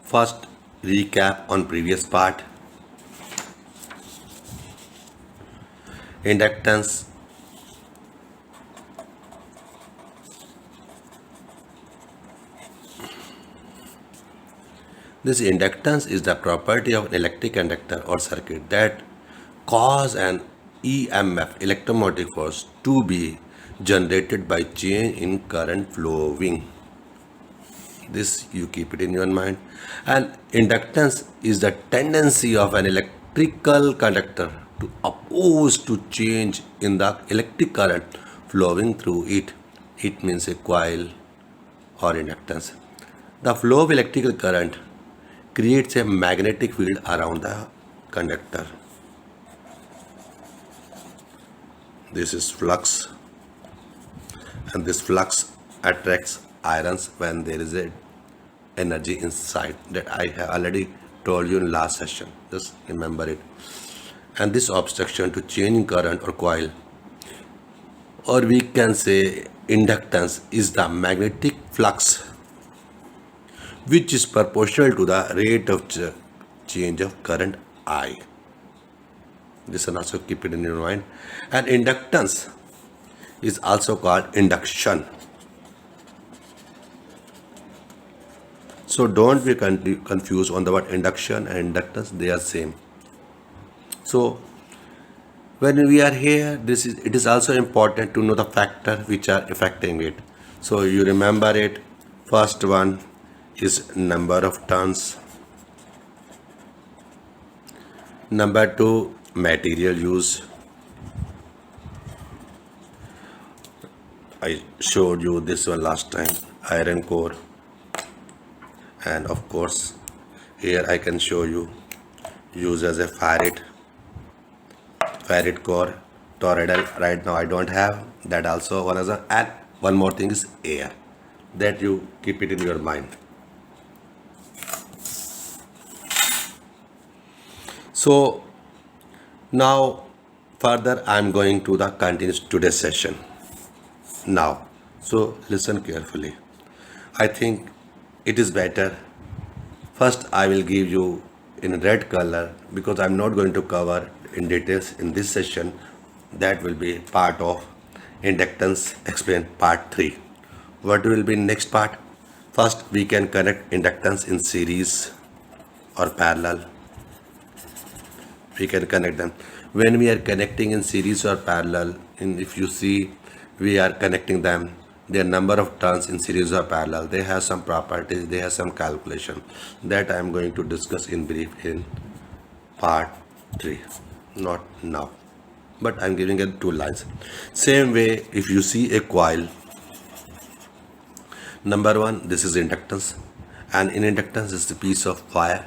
First, recap on previous part. Inductance. This inductance is the property of an electric conductor or circuit that cause an EMF, electromotive force, to be generated by change in current flowing. This you keep it in your mind. And inductance is the tendency of an electrical conductor to oppose to change in the electric current flowing through it. It means a coil or inductance. The flow of electrical current creates a magnetic field around the conductor. This is flux, and this flux attracts irons when there is a energy inside, that I have already told you in last session. Just remember it. And this obstruction to change in current or coil, or we can say inductance, is the magnetic flux which is proportional to the rate of change of current I. This one also keep it in your mind. And inductance is also called induction. So don't be confused on the word induction and inductance, they are same. So when we are here, it is also important to know the factor which are affecting it. So you remember it. First one is number of turns. Number two, material use. I showed you this one last time, iron core. And of course, here I can show you use as a ferrite core, toroidal. Right now I don't have that, also one other. And one more thing is air, that you keep it in your mind. So now further I am going to the continuous today's session now. So listen carefully. I think it is better. First I will give you in red color, because I'm not going to cover in details in this session. That will be part of inductance explain part 3. What will be next part? First we can connect inductance in series or parallel. We can connect them. When we are connecting in series or parallel, if you see, we are connecting them, their number of turns in series or parallel, they have some properties, they have some calculation that I am going to discuss in brief in part 3, not now, but I am giving it 2 lines. Same way, if you see a coil, number 1, this is inductance, and in inductance is the piece of wire,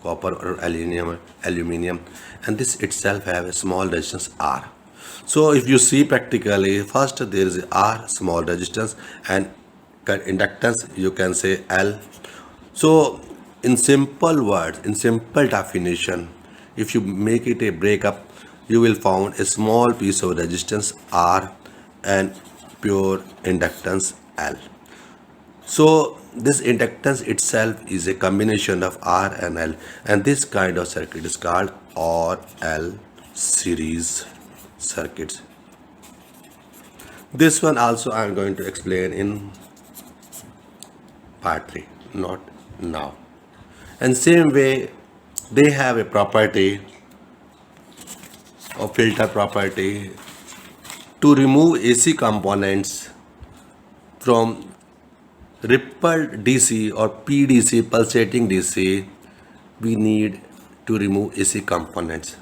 copper or aluminium, and this itself have a small resistance R. So if you see practically, first there is R, small resistance, and inductance you can say L. So in simple words, in simple definition, if you make it a breakup, you will find a small piece of resistance R and pure inductance L. So this inductance itself is a combination of R and L, and this kind of circuit is called RL series circuits. This one also I am going to explain in part 3, not now. And same way, they have a property or filter property to remove AC components from rippled DC or PDC, pulsating DC. We need to remove AC components.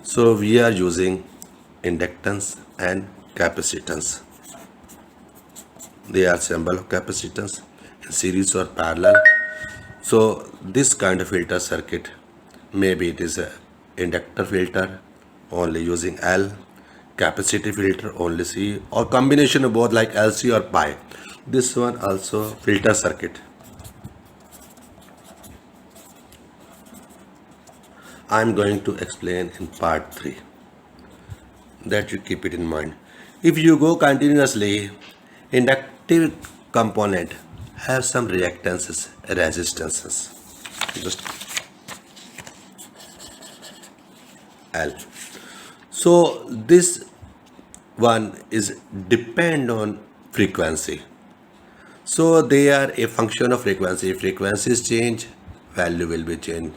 So we are using inductance and capacitance. They are symbol of capacitance in series or parallel. So this kind of filter circuit, maybe it is a inductor filter only using L, capacitive filter only C, or combination of both like LC or pi. This one also filter circuit. I am going to explain in part 3, that you keep it in mind. If you go continuously, inductive component have some reactances, resistances. just L. So this one is depend on frequency. So they are a function of frequency. If frequencies change, value will be changed.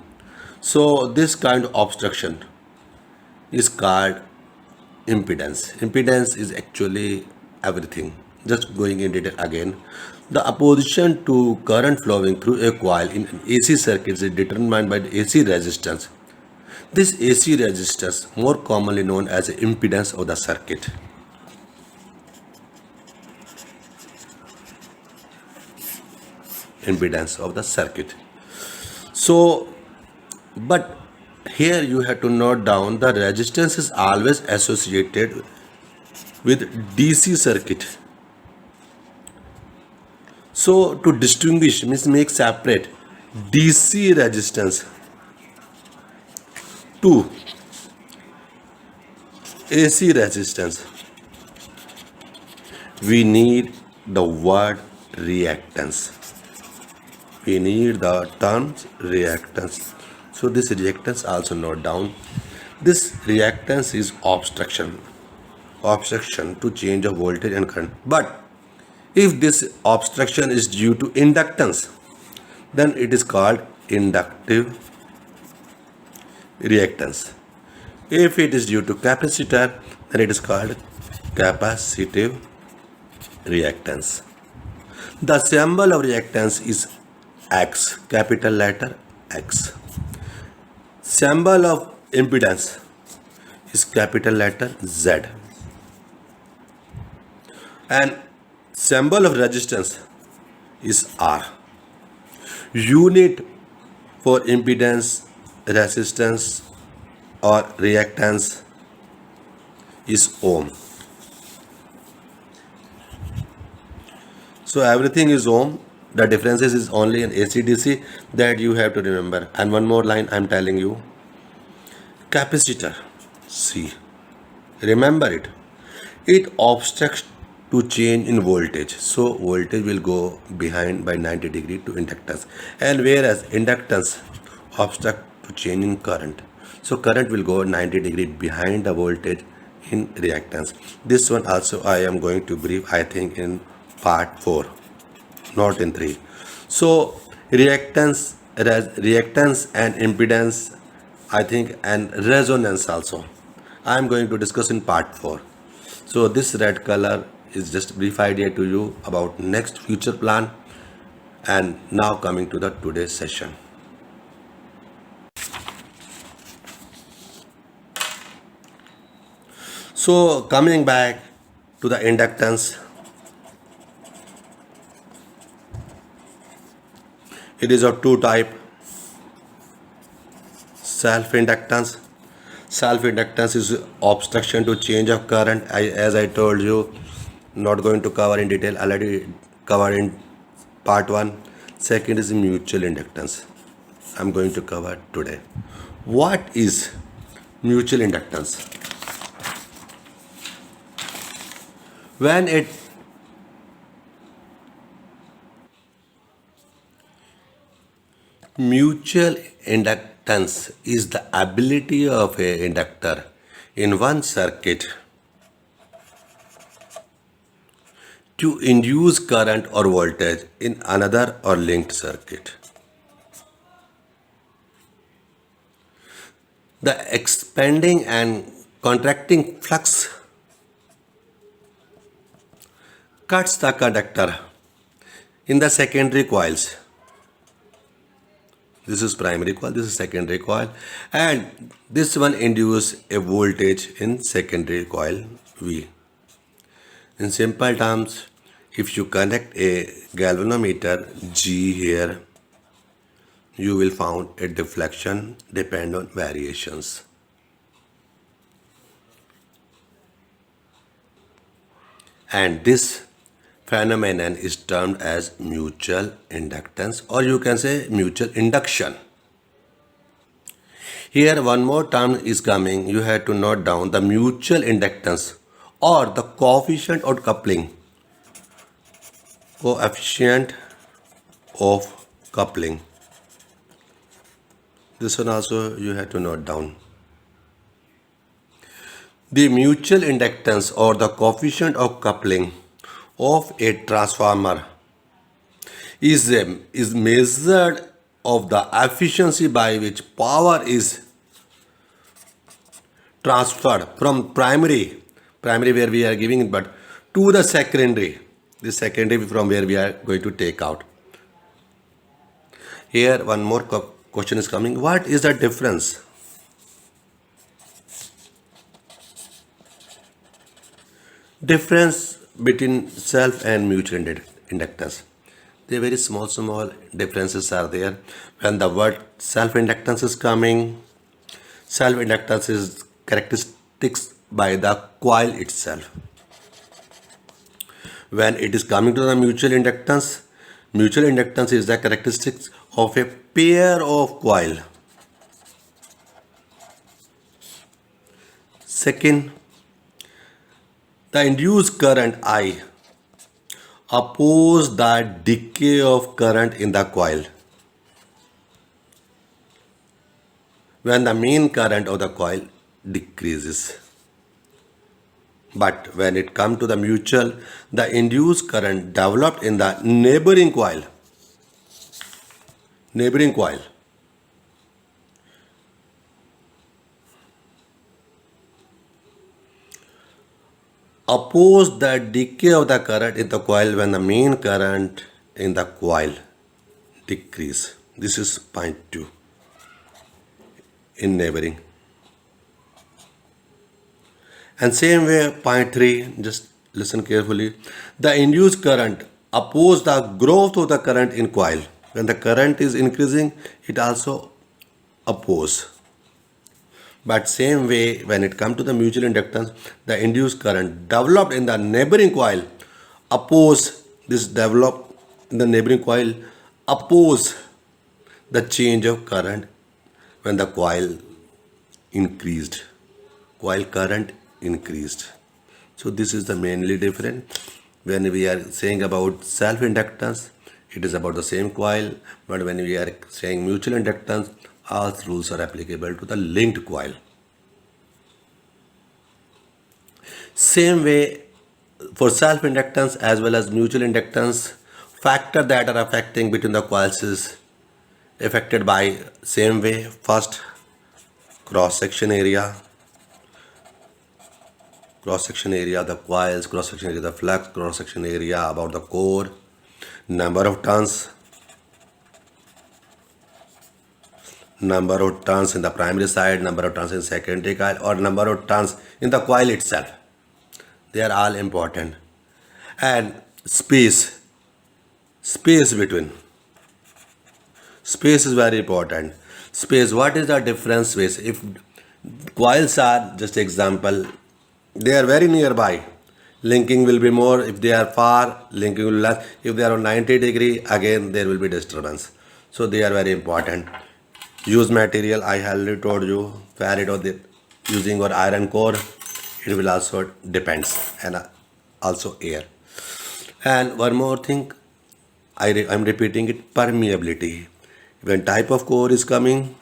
So this kind of obstruction is called impedance. Impedance is actually everything. Just going in detail again. The opposition to current flowing through a coil in an AC circuit is determined by the AC resistance. This AC resistance, more commonly known as the impedance of the circuit. Impedance of the circuit. So, but here you have to note down the resistance is always associated with DC circuit. So to distinguish means make separate DC resistance to AC resistance, we need the word reactance. We need the terms reactance. So this reactance also note down. This reactance is obstruction to change of voltage and current. But if this obstruction is due to inductance, then it is called inductive reactance. If it is due to capacitor, then it is called capacitive reactance. The symbol of reactance is X, capital letter X. Symbol of impedance is capital letter Z. And symbol of resistance is R. Unit for impedance, resistance or reactance is ohm. So everything is ohm. The differences is only in AC/DC that you have to remember. And one more line I'm telling you. Capacitor C. Remember it. It obstructs to change in voltage. So voltage will go behind by 90 degree to inductance. And whereas inductance obstruct to change in current. So current will go 90 degree behind the voltage in reactance. This one also I am going to brief, I think, in part 4, not in 3. So reactance and impedance, I think, and resonance also I am going to discuss in part 4. So this red color is just brief idea to you about next future plan. And now coming to the today's session. So coming back to the inductance, it is of two type. Self-inductance. Self-inductance is obstruction to change of current. As I told you, not going to cover in detail, already covered in part 1. Second is mutual inductance. I'm going to cover today. What is mutual inductance? When it mutual inductance is the ability of a inductor in one circuit to induce current or voltage in another or linked circuit. The expanding and contracting flux cuts the conductor in the secondary coils. This is primary coil, this is secondary coil, and this one induces a voltage in secondary coil V. In simple terms, if you connect a galvanometer G here, you will find a deflection depend on variations. And this phenomenon is termed as mutual inductance, or you can say mutual induction. Here one more term is coming, you have to note down the mutual inductance or the coefficient of coupling. Coefficient of coupling. This one also you have to note down. The mutual inductance or the coefficient of coupling of a transformer is measured of the efficiency by which power is transferred from primary where we are giving it, but to the secondary, the secondary from where we are going to take out. Here one more question is coming. What is the difference between self and mutual inductance? The very small differences are there. When the word self inductance is coming, self inductance is characteristics by the coil itself. When it is coming to the mutual inductance is the characteristics of a pair of coil. Second, the induced current I oppose the decay of current in the coil. When the main current of the coil decreases. But when it comes to the mutual, the induced current developed in the neighboring coil oppose the decay of the current in the coil when the main current in the coil decrease. This is point 2 in neighboring. And same way, point 3, just listen carefully. The induced current oppose the growth of the current in coil. When the current is increasing, it also oppose. But same way, when it comes to the mutual inductance, the induced current developed in the neighboring coil oppose this developed in the neighboring coil oppose the change of current when the coil increased. Coil current increased. So this is the mainly different. When we are saying about self inductance, it is about the same coil, but when we are saying mutual inductance, all rules are applicable to the linked coil. Same way for self inductance as well as mutual inductance, factor that are affecting between the coils is affected by same way. First, cross section area of the coils, cross section area of the flux, cross section area about the core, number of turns in the primary side, number of turns in secondary coil, or number of turns in the coil itself. They are all important. And space between. Space is very important. Space, what is the difference space? If coils are, just example, they are very nearby, linking will be more. If they are far, linking will be less. If they are on 90 degree, again there will be disturbance. So they are very important. Use material, I already told you, ferrite or using or iron core, it will also depends, and also air. And one more thing, I'm repeating it, permeability. When type of core is coming,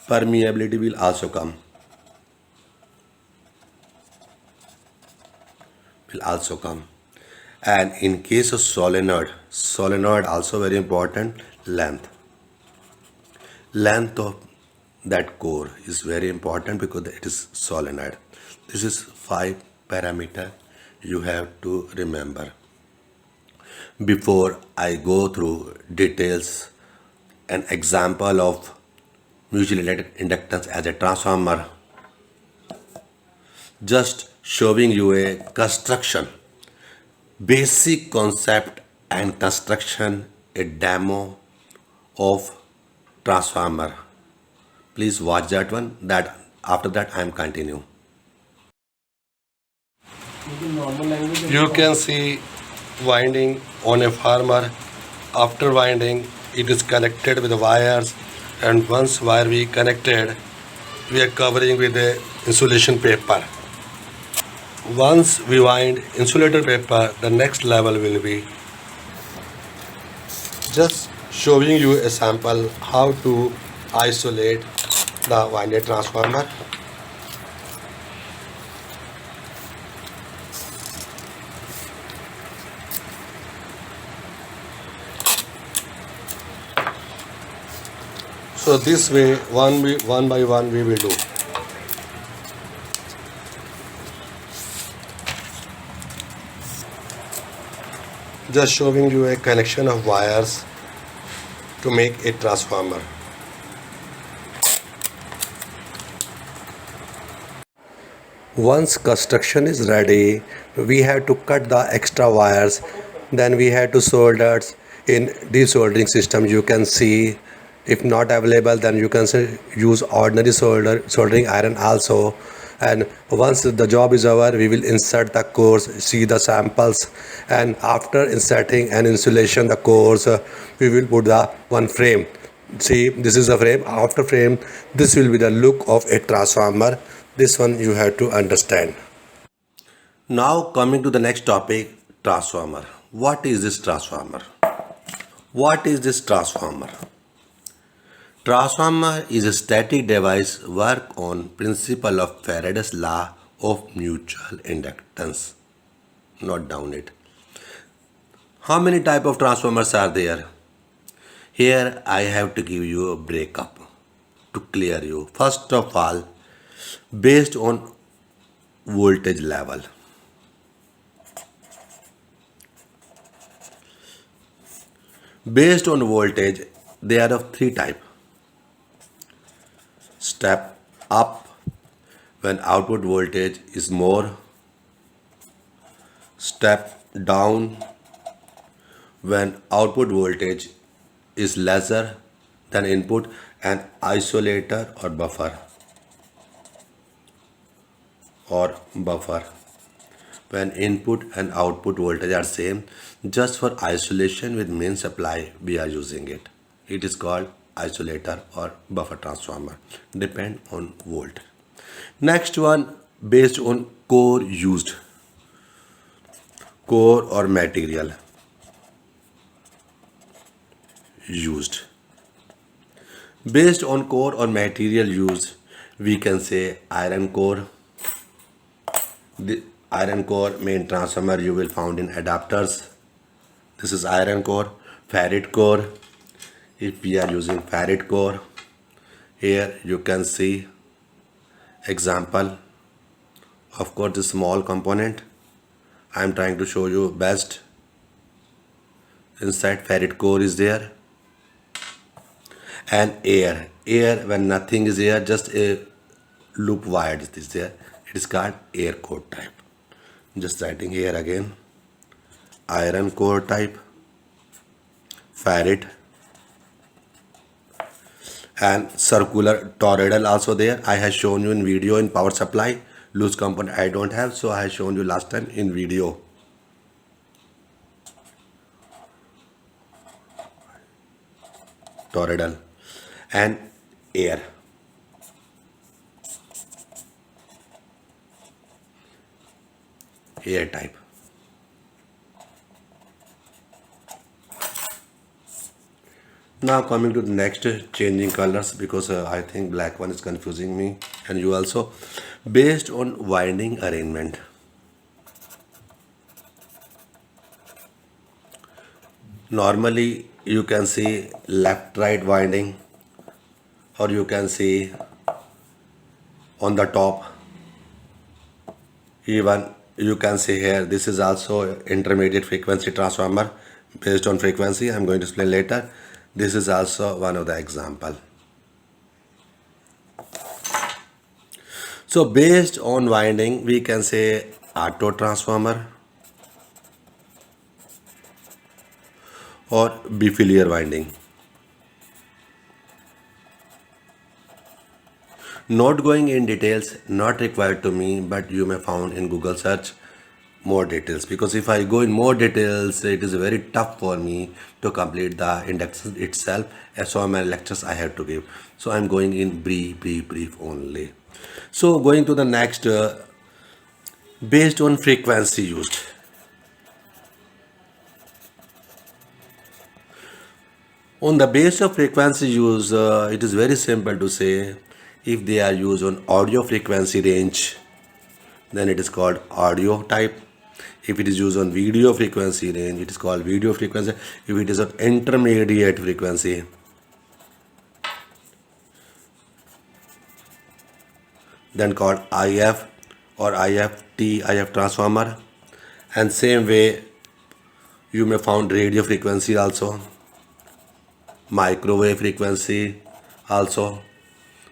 permeability will also come. And in case of solenoid also very important, length of that core is very important because it is solenoid. This is 5 parameter you have to remember. Before I go through details, an example of mutual inductance as a transformer, just showing you a construction, basic concept and construction, a demo of transformer. Please watch that one. That after that I am continue. You can see winding on a farmer. After winding, it is connected with the wires, and once wire we connected, we are covering with the insulation paper. Once we wind insulator paper, the next level will be just showing you a sample how to isolate the winded transformer. So this way, one by one we will do. Just showing you a connection of wires to make a transformer. Once construction is ready, we have to cut the extra wires. Then we have to solder in desoldering system. You can see, if not available, then you can use ordinary soldering iron also. And once the job is over, we will insert the cores, see the samples, and after inserting and insulation the cores, we will put the one frame. See, this is the frame. After frame, this will be the look of a transformer. This one you have to understand. Now coming to the next topic, transformer. What is this transformer? What is this transformer? Transformer is a static device work on principle of Faraday's law of mutual inductance. Note down it. How many type of transformers are there? Here I have to give you a breakup to clear you. First of all, based on voltage level. Based on voltage, they are of three type. Step up when output voltage is more. Step down when output voltage is lesser than input, and isolator or buffer when input and output voltage are same. Just for isolation with main supply we are using it. It is called isolator or buffer transformer, depend on volt. Next one, based on core used, core or material used. Based on core or material used, we can say iron core. The iron core main transformer you will found in adapters. This is iron core. Ferrite core, if we are using ferrite core, here you can see example. Of course, the small component I am trying to show you best. Inside ferrite core is there, and air when nothing is here, just a loop wire is there, it is called air core type. Just writing here again, iron core type, ferrite, and circular toroidal also there. I have shown you in video in power supply. Loose component I don't have, so I have shown you last time in video. Toroidal and air. Air type. Now coming to the next, changing colors, because I think black one is confusing me and you also. Based on winding arrangement. Normally you can see left right winding, or you can see on the top. Even you can see here, this is also intermediate frequency transformer. Based on frequency, I am going to explain later. This is also one of the example. So based on winding, we can say auto transformer or Biffelier winding. Not going in details, not required to me, but you may found in Google search more details, because if I go in more details, it is very tough for me to complete the induction itself, as so many lectures I have to give. So I'm going in brief only. So going to the next, based on frequency used. On the base of frequency use, it is very simple to say if they are used on audio frequency range, then it is called audio type. If it is used on video frequency range, it is called video frequency. If it is on intermediate frequency, then called IF or IFT, IF transformer. And same way you may found radio frequency also, microwave frequency also.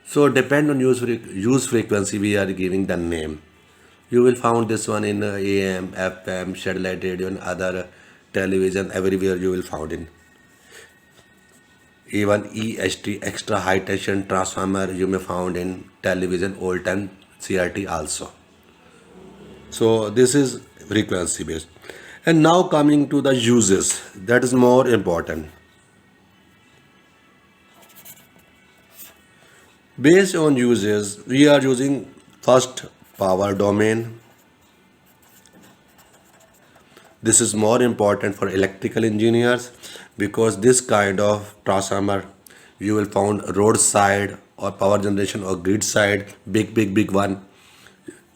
So depend on use frequency we are giving the name. You will find this one in AM, FM, satellite radio, and other television. Everywhere you will find in. Even EHT, extra high tension transformer, you may found in television, old time CRT also. So this is frequency based. And now coming to the uses, that is more important. Based on uses, we are using first power domain. This is more important for electrical engineers because this kind of transformer you will find roadside or power generation or grid side, big one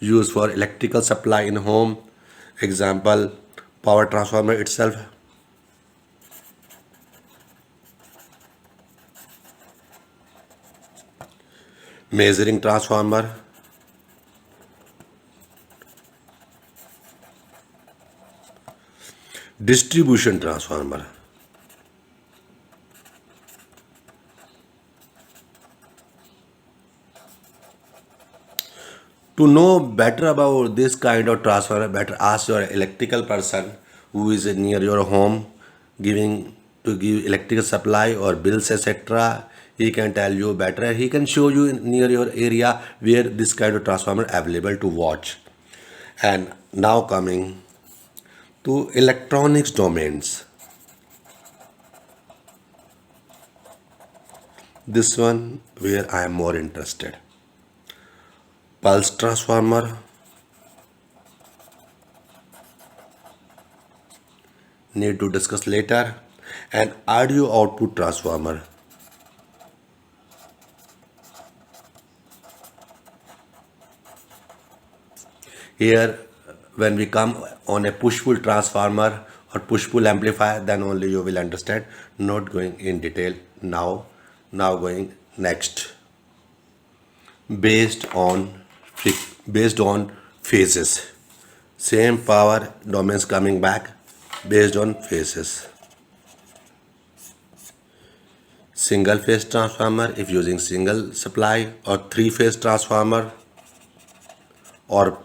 used for electrical supply in home. Example, power transformer itself. Measuring transformer, distribution transformer. To know better about this kind of transformer, better ask your electrical person who is near your home, giving to give electrical supply or bills, etc. He can tell you better. He can show you near your area where this kind of transformer available to watch. And now coming to electronics domains. This one where I am more interested. Pulse transformer, need to discuss later, and audio output transformer. Here, when we come on a push-pull transformer or push-pull amplifier, then only you will understand. Not going in detail now. Now going next. Based on phases. Same power domains coming back based on phases. Single phase transformer if using single supply, or three phase transformer, or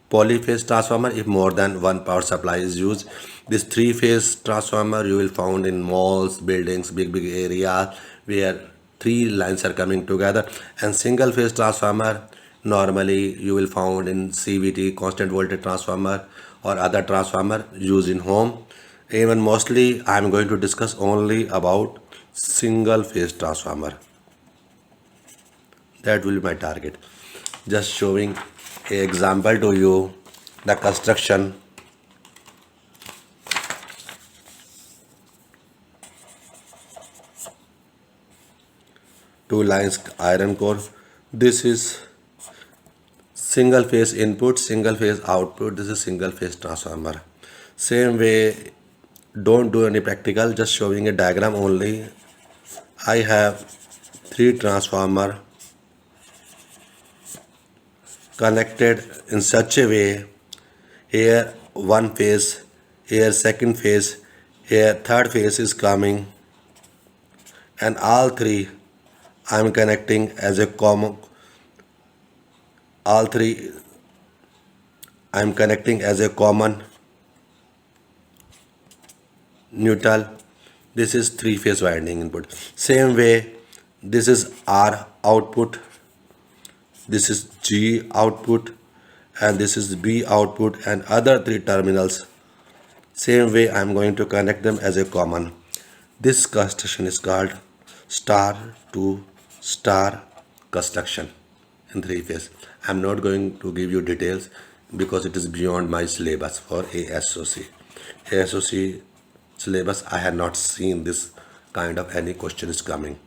polyphase transformer if more than one power supply is used. This three phase transformer you will find in malls, buildings, big area where three lines are coming together. And single phase transformer normally you will find in CVT, constant voltage transformer, or other transformer used in home. Even mostly I am going to discuss only about single phase transformer. That will be my target. Just showing an example to you, the construction. Two lines iron core. This is single phase input, single phase output. This is single phase transformer. Same way, don't do any practical, just showing a diagram only. I have three transformer connected in such a way. Here one phase, here second phase, here third phase is coming, and all three I am connecting as a common. All three I am connecting as a common neutral. This is three phase winding input. Same way, this is R output, this is G output, and this is B output, and other three terminals. Same way I am going to connect them as a common. This construction is called star to star construction in three phase. I am not going to give you details because it is beyond my syllabus for ASOC. ASOC syllabus I had not seen this kind of any question is coming.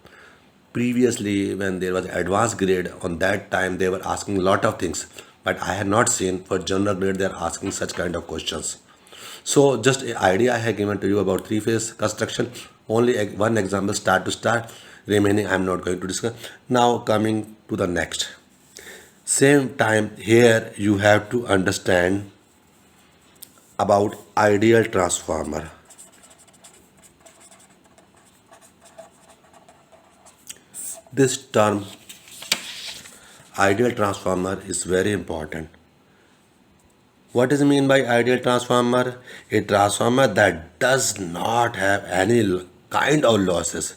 Previously, when there was advanced grade, on that time they were asking a lot of things, but I had not seen for general grade they are asking such kind of questions. So just an idea I have given to you about three-phase construction. Only one example, start to start. Remaining I am not going to discuss. Now coming to the next. Same time here you have to understand about ideal transformer. This term ideal transformer is very important. What is mean by ideal transformer? A transformer that does not have any kind of losses.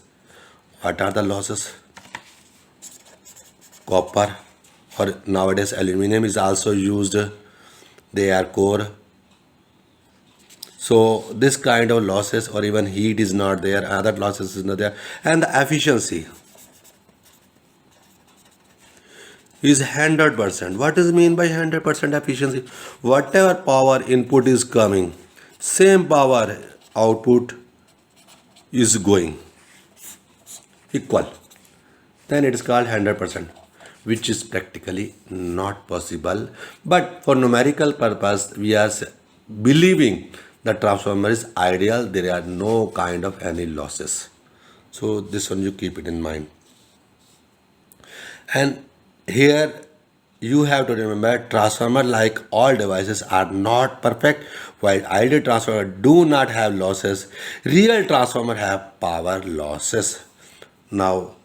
What are the losses? Copper or nowadays aluminum is also used. They are core. So this kind of losses or even heat is not there, other losses is not there, and the efficiency is 100%. What is mean by 100% efficiency? Whatever power input is coming, same power output is going equal. Then it is called 100%, which is practically not possible. But for numerical purpose, we are believing the transformer is ideal. There are no kind of any losses. So this one you keep it in mind. And here you have to remember transformer like all devices are not perfect. While ideal transformer do not have losses, real transformer have power losses. Now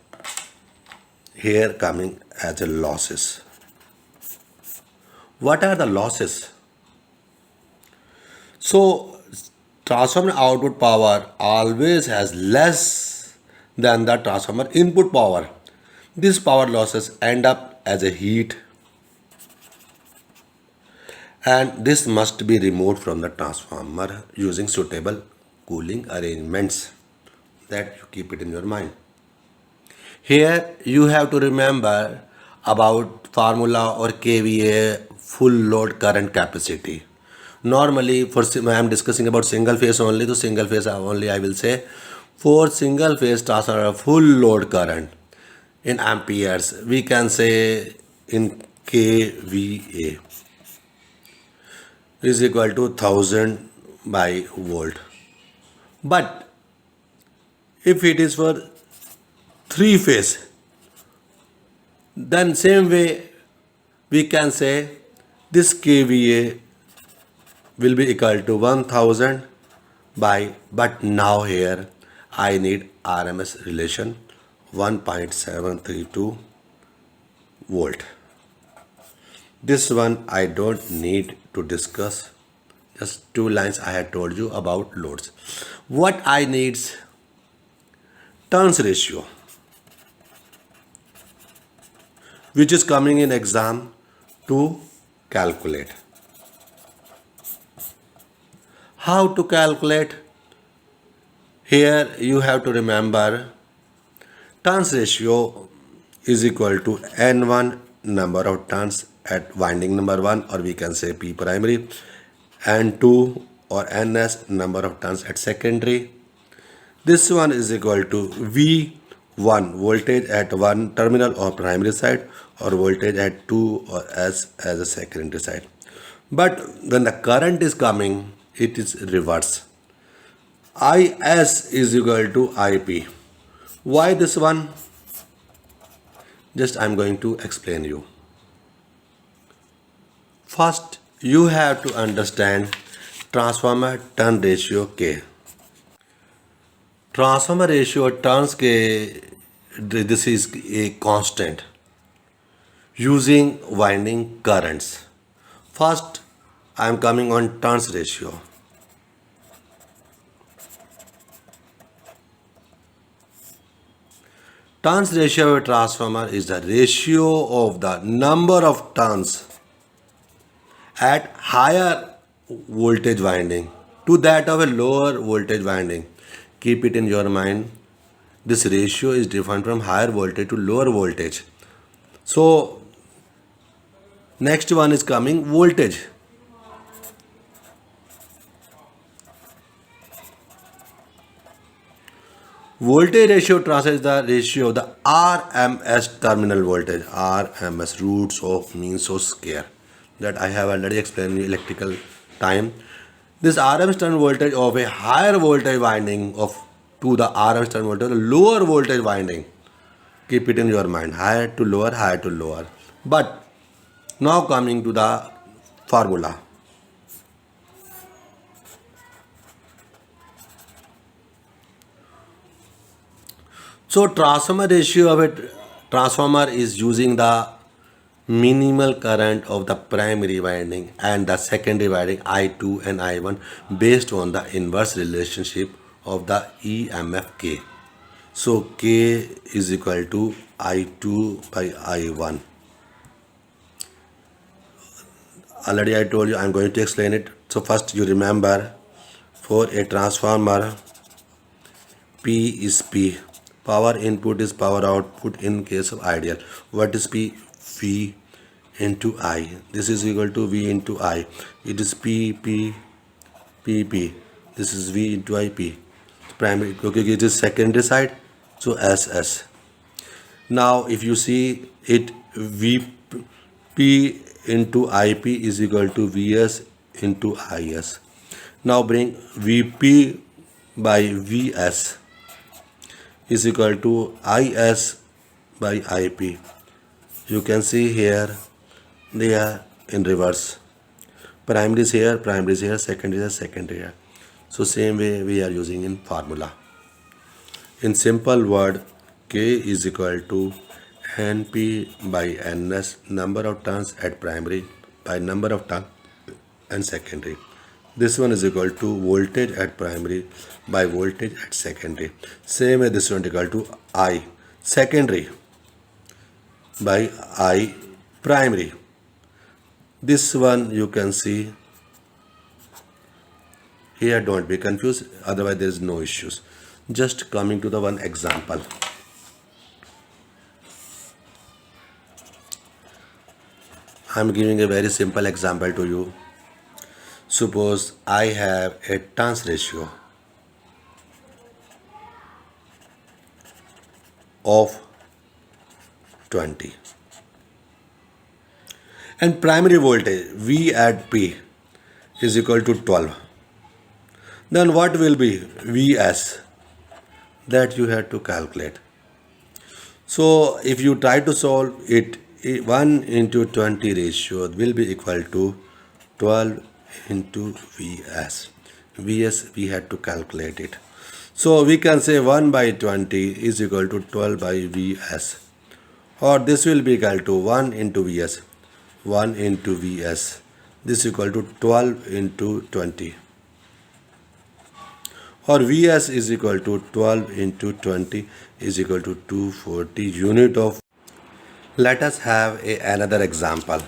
here coming as a losses. What are the losses? So transformer output power always has less than the transformer input power. These power losses end up as a heat, and this must be removed from the transformer using suitable cooling arrangements. That you keep it in your mind. Here you have to remember about formula or KVA, full load current capacity. Normally for I am discussing about single phase only, so single phase only I will say. For single phase transformer full load current in amperes, we can say in kVA is equal to 1000 by volt. But if it is for three phase, then same way we can say this kVA will be equal to 1000 by, but now here I need RMS relation 1.732 volt. This one I don't need to discuss. Just two lines I had told you about loads. What I needs? Turns ratio, which is coming in exam to calculate. How to calculate? Here you have to remember turns ratio is equal to N1 number of turns at winding number 1, or we can say P primary, N2 or NS number of turns at secondary. This one is equal to V1 voltage at one terminal or primary side, or voltage at 2 or S as a secondary side. But when the current is coming, it is reverse. IS is equal to IP. Why this one? Just I am going to explain you. First, you have to understand transformer turn ratio K. Transformer ratio turns K, this is a constant using winding currents. First, I am coming on turns ratio. Turns ratio of a transformer is the ratio of the number of turns at higher voltage winding to that of a lower voltage winding. Keep it in your mind. This ratio is different from higher voltage to lower voltage. So next one is coming voltage. Voltage ratio translates the ratio of the RMS terminal voltage. RMS roots of means of square. That I have already explained in electrical time. This RMS terminal voltage of a higher voltage winding of to the RMS terminal voltage, lower voltage winding. Keep it in your mind. Higher to lower, higher to lower. But now coming to the formula. So transformer ratio of a transformer is using the minimal current of the primary winding and the secondary winding I2 and I1 based on the inverse relationship of the EMF K. So K is equal to I2 by I1. Already I told you, I'm going to explain it. So first you remember, for a transformer, P is P. Power input is power output in case of ideal. What is P? V into I. This is equal to V into I. It is P, P, P, P. This is V into I, P. Primary, okay, it is secondary side, so S, S. Now if you see it, Vp into Ip is equal to Vs into Is. Now bring Vp by Vs is equal to Is by Ip. You can see here they are in reverse. Primary is here, secondary is secondary here. So same way we are using in formula. In simple word, K is equal to Np by Ns, number of turns at primary by number of turns and secondary. This one is equal to voltage at primary by voltage at secondary. Same way this one is equal to I secondary by I primary. This one you can see here, don't be confused, otherwise there is no issues. Just coming to the one example. I am giving a very simple example to you. Suppose I have a turns ratio of 20 and primary voltage V at P is equal to 12. Then what will be Vs? That you have to calculate. So if you try to solve it, 1 into 20 ratio will be equal to 12 into Vs. Vs we had to calculate it. So we can say 1 by 20 is equal to 12 by Vs. Or this will be equal to 1 into Vs. 1 into Vs. This is equal to 12 into 20. Or Vs is equal to 12 into 20 is equal to 240 unit of. Let us have another example.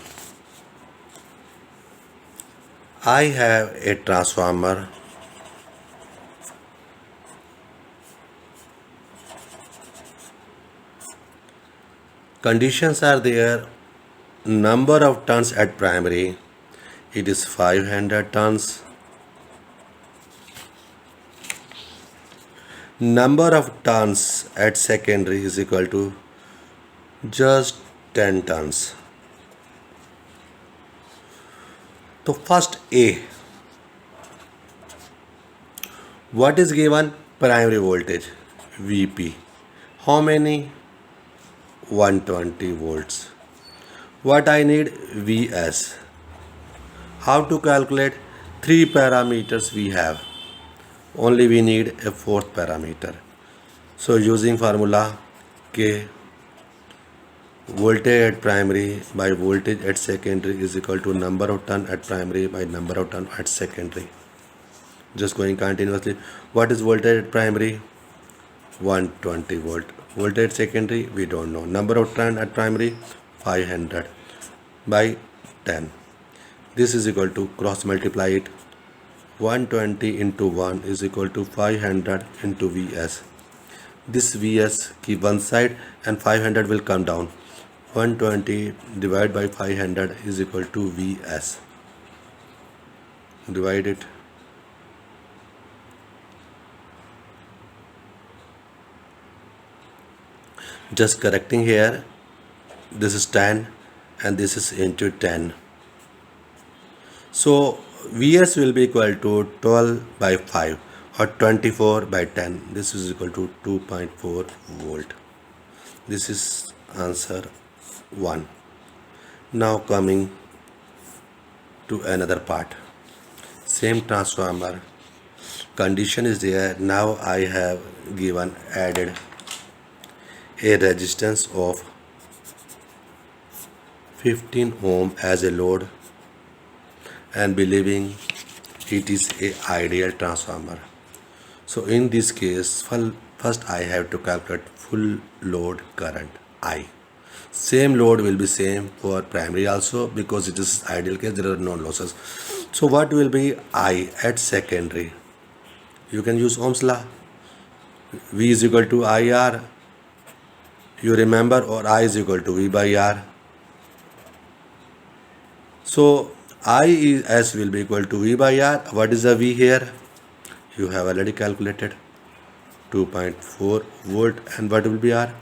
I have a transformer conditions are there. Number of turns at primary, it is 500 turns. Number of turns at secondary is equal to just 10 turns. So first A, what is given? Primary voltage Vp. How many? 120 volts. What I need? Vs. How to calculate? 3 parameters we have. Only we need a fourth parameter. So using formula K, voltage at primary by voltage at secondary is equal to number of turn at primary by number of turn at secondary. Just going continuously. What is voltage at primary? 120 volt. Voltage at secondary we don't know. Number of turn at primary 500 by 10. This is equal to cross multiply it. 120 into 1 is equal to 500 into Vs. This Vs keep one side and 500 will come down. 120 divided by 500 is equal to Vs. Divide it. Just correcting here, this is 10 and this is into 10. So Vs will be equal to 12 by 5 or 24 by 10. This is equal to 2.4 volt. This is answer 1. Now coming to another part. Same transformer. Condition is there. Now I have given added a resistance of 15 ohm as a load and believing it is a ideal transformer. So in this case, first I have to calculate full load current I. Same load will be same for primary also, because it is ideal case, there are no losses. So what will be I at secondary? You can use Ohm's law. V is equal to IR. You remember, or I is equal to V by R. So IS will be equal to V by R. What is the V here? You have already calculated 2.4 volt, and what will be R?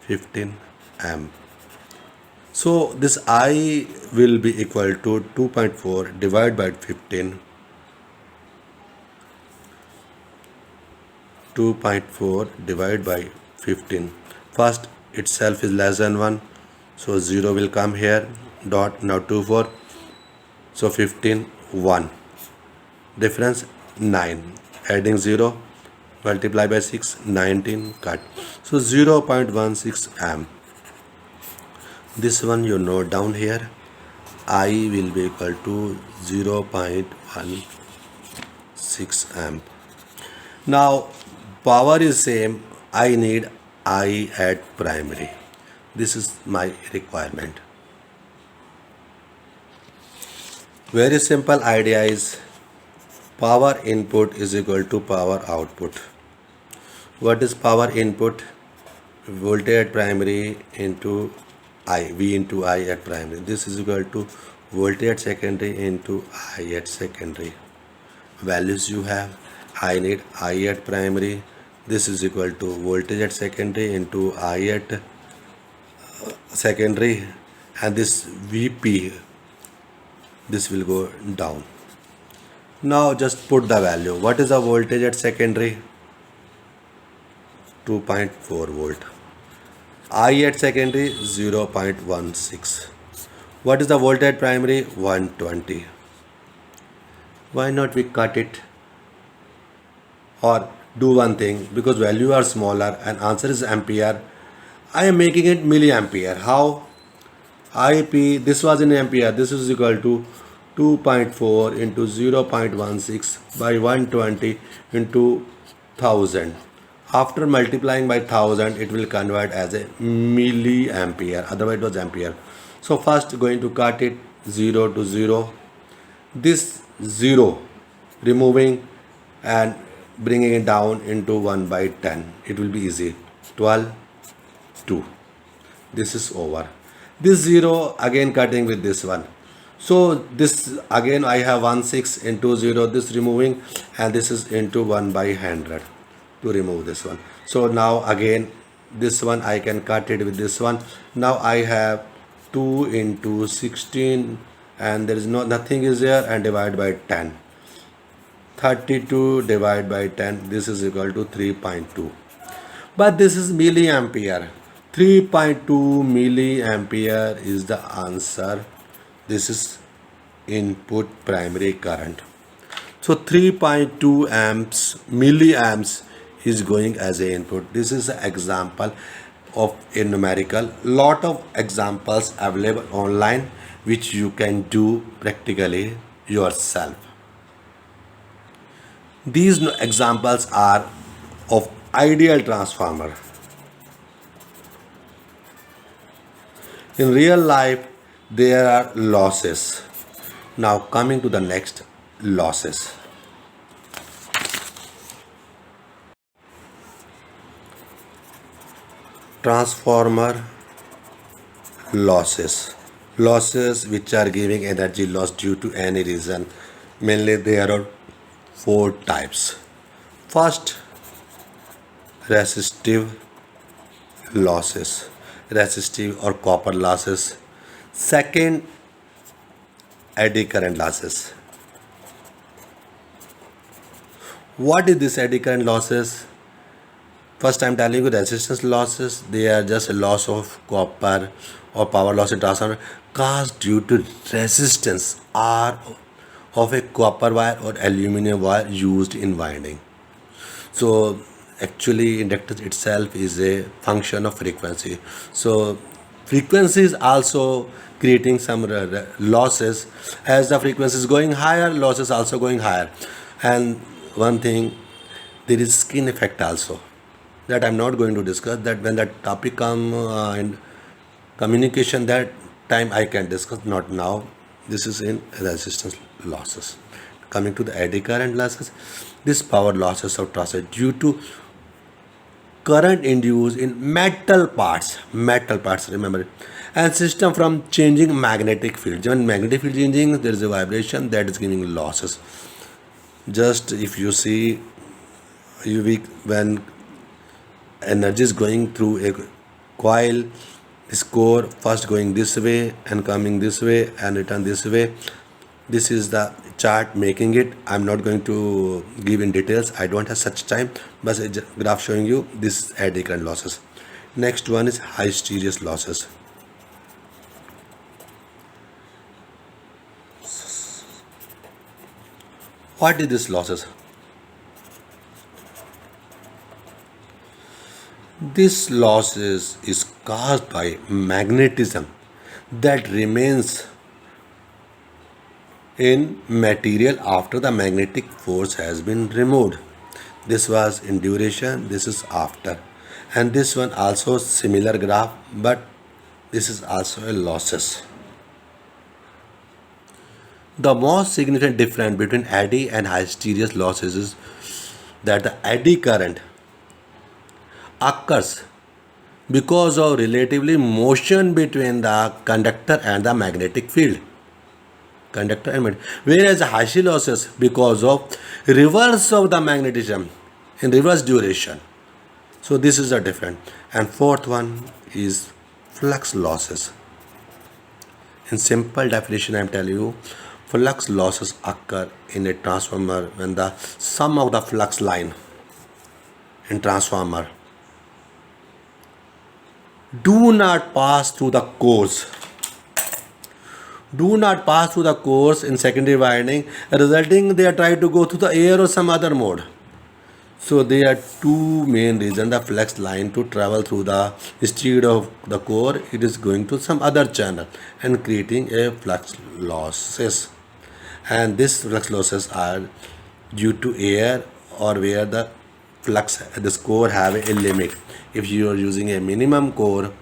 15 amp. So this I will be equal to 2.4 divided by 15. 2.4 divided by 15. First itself is less than 1. So 0 will come here. Dot. Now 2, 4. So 15, 1. Difference 9. Adding 0. Multiply by 6. 19. Cut. So 0.16 amp. This one you note down here. I will be equal to 0.16 amp. Now power is same. I need I at primary. This is my requirement. Very simple idea is power input is equal to power output. What is power input? Voltage at primary into I, V into I at primary. This is equal to voltage at secondary into I at secondary. Values you have. I need I at primary. This is equal to voltage at secondary into I at secondary, and this Vp, this will go down. Now just put the value. What is the voltage at secondary? 2.4 volt. I at secondary 0.16. What is the voltage at primary? 120. Why not we cut it? Or do one thing, because value are smaller and answer is ampere, I am making it milliampere. How? IP, this was in ampere, this is equal to 2.4 into 0.16 by 120 into 1000. After multiplying by 1000, it will convert as a milliampere, otherwise it was ampere. So first going to cut it 0 to 0. This 0 removing and bringing it down into 1 by 10. It will be easy. 12, 2. This is over. This 0 again cutting with this one. So this again I have 16 into 0, this removing, and this is into 1 by 100 to remove this one. So now again this one I can cut it with this one. Now I have 2 into 16 and there is nothing is there, and divide by 10. 32 divided by 10, this is equal to 3.2. But this is milliampere. 3.2 milliampere is the answer. This is input primary current. So 3.2 amps, milliamps is going as a input. This is an example of a numerical. Lot of examples available online which you can do practically yourself. These examples are of ideal transformer. In real life, there are losses. Now coming to the next, losses. Transformer losses. Losses which are giving energy loss due to any reason. Mainly there are 4 types. First, resistive losses, resistive or copper losses. Second, eddy current losses. What is this eddy current losses? First, I'm telling you resistance losses. They are just a loss of copper or power loss in transformer caused due to resistance R of a copper wire or aluminum wire used in winding. So actually inductance itself is a function of frequency. So frequency is also creating some losses. As the frequency is going higher, losses also going higher. And one thing, there is skin effect also that I'm not going to discuss. That when that topic come in communication, that time I can discuss, not now. This is in resistance losses. Coming to the eddy current losses, this power losses of transfer due to current induced in metal parts, remember it, and system from changing magnetic field. When magnetic field changing, there is a vibration that is giving losses. Just if you see, when energy is going through a coil, this core first going this way and coming this way and return this way. This is the chart making it. I'm not going to give in details, I don't have such time, but a graph showing you this eddy current losses. Next one is hysteresis losses. What is this losses? This loss is caused by magnetism that remains in material after the magnetic force has been removed. This was in duration, this is after. And this one also similar graph, but this is also a losses. The most significant difference between eddy and hysteresis losses is that the eddy current occurs because of relatively motion between the conductor and the magnetic field. Whereas hysteresis losses because of reverse of the magnetism in reverse duration. So this is a different. And fourth one is flux losses. In simple definition, I'm telling you, flux losses occur in a transformer when the sum of the flux line in transformer do not pass through the cores. Do not pass through the cores in secondary winding, resulting they are trying to go through the air or some other mode. So there are two main reasons the flux line to travel through the, instead of the core, it is going to some other channel and creating a flux losses. And these flux losses are due to air or where the flux, this core have a limit. If you are using a minimum core,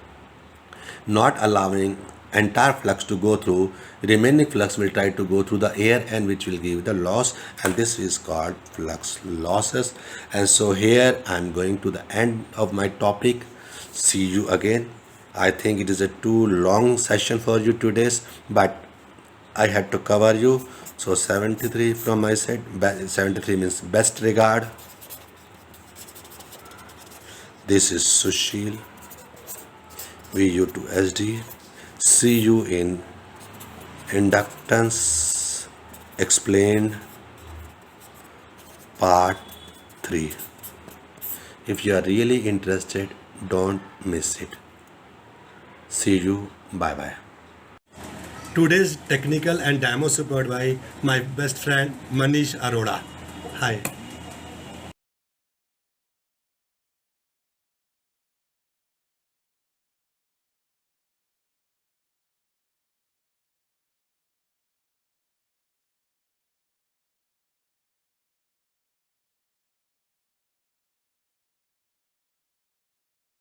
not allowing entire flux to go through, remaining flux will try to go through the air and which will give the loss, and this is called flux losses. And so here I'm going to the end of my topic. See you again. I think it is a too long session for you today's, but I had to cover you. So 73 from my side. 73 means best regard. This is Sushil, VU2SD. See you in Inductance Explained Part 3. If you are really interested, don't miss it. See you. Bye bye. Today's technical and demo support by my best friend Manish Arora. Hi.